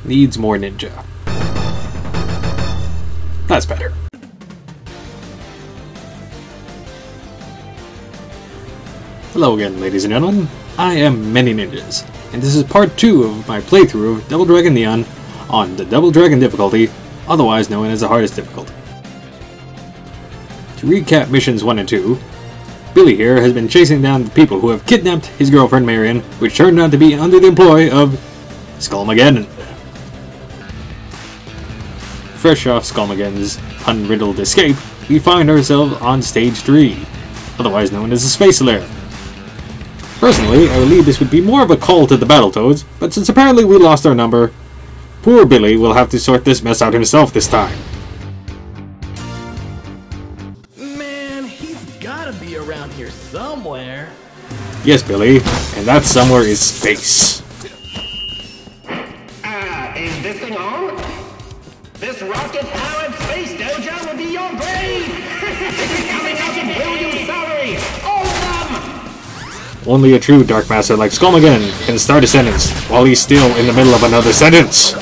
Needs more ninja. That's better. Hello again, ladies and gentlemen. I am Many Ninjas, and this is part 2 of my playthrough of Double Dragon Neon on the Double Dragon difficulty, otherwise known as the hardest difficulty. To recap missions 1 and 2, Billy here has been chasing down the people who have kidnapped his girlfriend Marion, which turned out to be under the employ of Skullmageddon. Fresh off Skullmageddon's unriddled escape, we find ourselves on stage 3, otherwise known as the Space Lair. Personally, I believe this would be more of a call to the Battletoads, but since apparently we lost our number, poor Billy will have to sort this mess out himself this time. Man, he's gotta be around here somewhere. Yes, Billy, and that somewhere is space. Is this thing on? This rocket-powered space dojo will be your grave! Coming out to bill you salary! All of them! Only a true Dark Master like Skullmageddon can start a sentence while he's still in the middle of another sentence.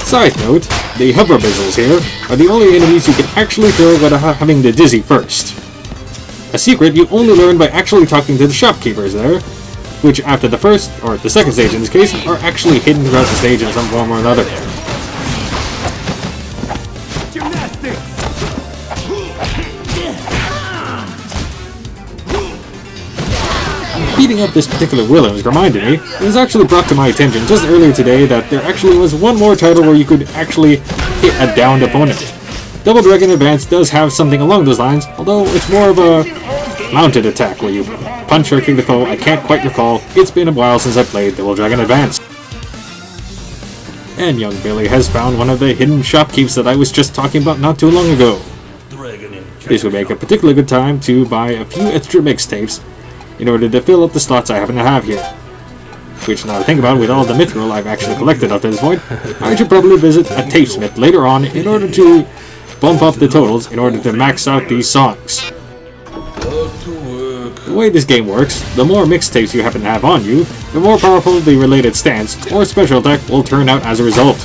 Side note, the hover missiles here are the only enemies you can actually throw without having the dizzy first. A secret you only learn by actually talking to the shopkeepers there, which after the first, or the second stage in this case, are actually hidden throughout the stage in some form or another. Beating up this particular Williams reminded me, it was actually brought to my attention just earlier today that there actually was one more title where you could actually hit a downed opponent. Double Dragon Advance does have something along those lines, although it's more of a mounted attack where you punch or kick the foe. I can't quite recall, it's been a while since I played Double Dragon Advance. And young Billy has found one of the hidden shopkeepers that I was just talking about not too long ago. This would make a particularly good time to buy a few extra mixtapes in order to fill up the slots I happen to have here. Which, now to think about, with all the mithril I've actually collected up to this point, I should probably visit a tapesmith later on in order to bump up the totals in order to max out these songs. The way this game works, the more mixtapes you happen to have on you, the more powerful the related stance or special attack will turn out as a result.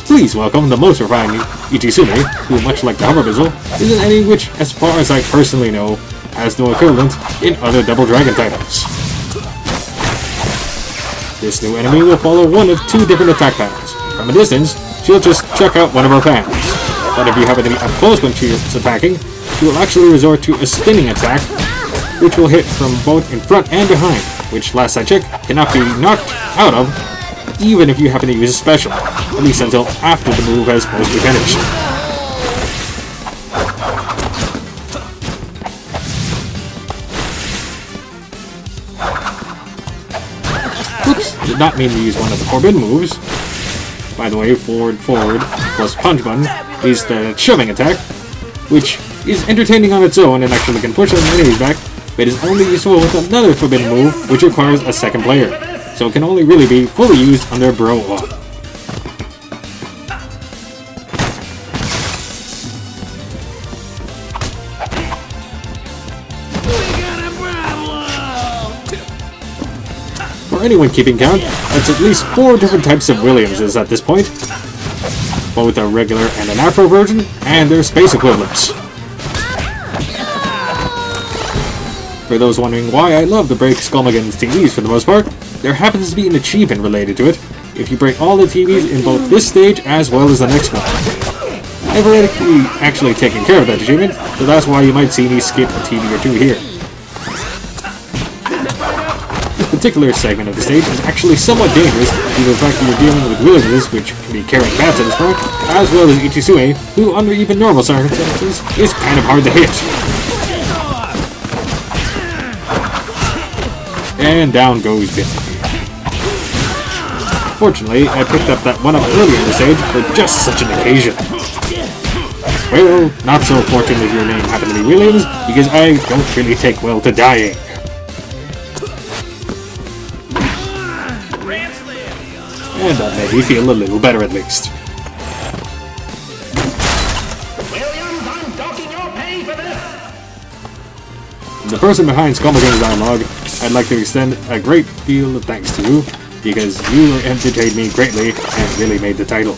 Please welcome the most refined Ichisume, who, much like the hover missile, is an enemy which, as far as I personally know, has no equivalent in other Double Dragon titles. This new enemy will follow one of two different attack patterns. From a distance, she'll just chuck out one of her fans. But if you happen to be up close when she is attacking, she will actually resort to a spinning attack, which will hit from both in front and behind, which, last I checked, cannot be knocked out of, even if you happen to use a special, at least until after the move has mostly finished. Oops, did not mean to use one of the forbidden moves. By the way, forward plus punch button is the shoving attack, which is entertaining on its own and actually can push some enemies back, but is only useful with another forbidden move, which requires a second player, so it can only really be fully used under Bro Law. For anyone keeping count, that's at least 4 different types of Williamses at this point, both a regular and an Afro version, and their space equivalents. For those wondering why I love to break Skullmageddon's TVs for the most part, there happens to be an achievement related to it if you break all the TVs in both this stage as well as the next one. I've already actually taken care of that achievement, so that's why you might see me skip a TV or two here. This particular segment of the stage is actually somewhat dangerous due to the fact that you're dealing with Williamses, which can be carrying bats at this point, as well as Ichisume, who under even normal circumstances is kind of hard to hit. And down goes Billy. Fortunately, I picked up that one up earlier in the stage for just such an occasion. Well, not so fortunate if your name happened to be Williams, because I don't really take well to dying. And that made me feel a little better at least. The person behind Skullmageddon's dialogue, I'd like to extend a great deal of thanks to you, because you entertained me greatly and really made the title.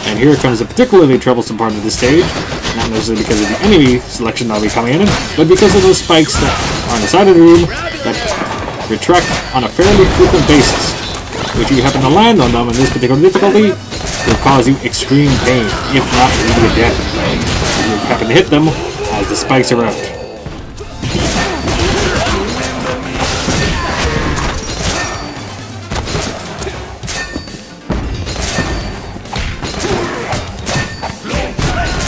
And here comes a particularly troublesome part of the stage, not necessarily because of the enemy selection that'll be coming in, but because of those spikes that are on the side of the room that retract on a fairly frequent basis. If you happen to land on them in this particular difficulty, will cause you extreme pain, if not immediate death. If you happen to hit them as the spikes are out.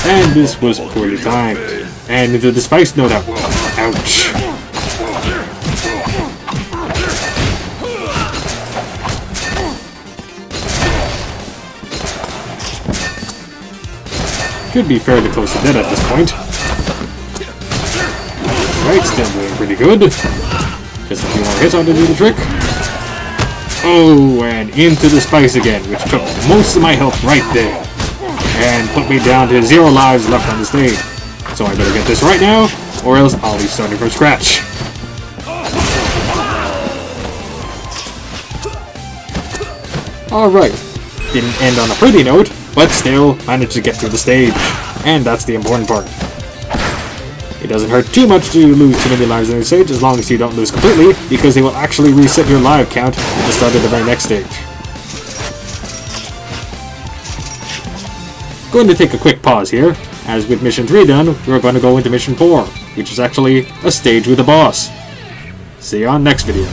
And this was poorly timed. And into the spikes, no doubt. Ouch. Should be fairly close to dead at this point. Right, still doing pretty good. Just a few more hits on to do the trick. Oh, and into the spikes again, which took most of my health right there. And put me down to 0 lives left on the stage. So I better get this right now, or else I'll be starting from scratch. Alright, didn't end on a pretty note, but still managed to get through the stage. And that's the important part. It doesn't hurt too much to lose too many lives on the stage, as long as you don't lose completely, because they will actually reset your live count at the start of the very next stage. Going to take a quick pause here, as with Mission 3 done, we're going to go into Mission 4, which is actually a stage with a boss. See you on next video.